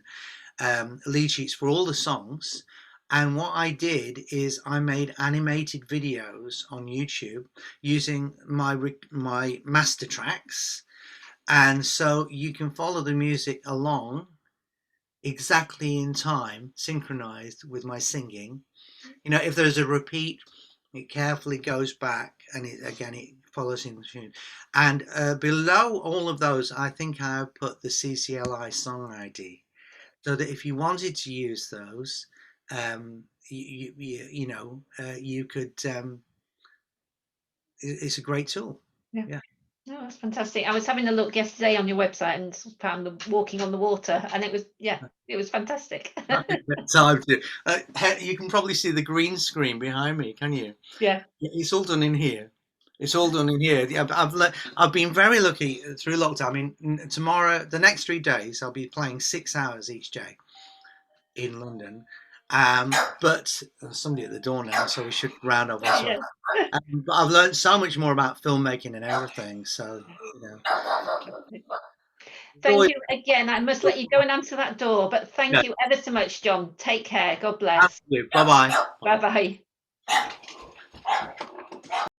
Lead sheets for all the songs. And what I did is I made animated videos on YouTube using my master tracks, and so you can follow the music along exactly in time, synchronized with my singing. If there's a repeat, it carefully goes back, and it follows in tune. And below all of those, I think I put the CCLI song ID, so that if you wanted to use those, you could. It's a great tool. Yeah. No, that's fantastic. I was having a look yesterday on your website and found the walking on the water, and it was fantastic. Time to. You can probably see the green screen behind me, can you? Yeah. It's all done in here. It's all done in here. I've been very lucky through lockdown. I mean, tomorrow, the next 3 days, I'll be playing 6 hours each day in London. But there's somebody at the door now, so we should round off. Yeah. But I've learned so much more about filmmaking and everything. So, Thank you again. I must let you go and answer that door, but thank you ever so much, John. Take care. God bless. Bye bye. Bye bye.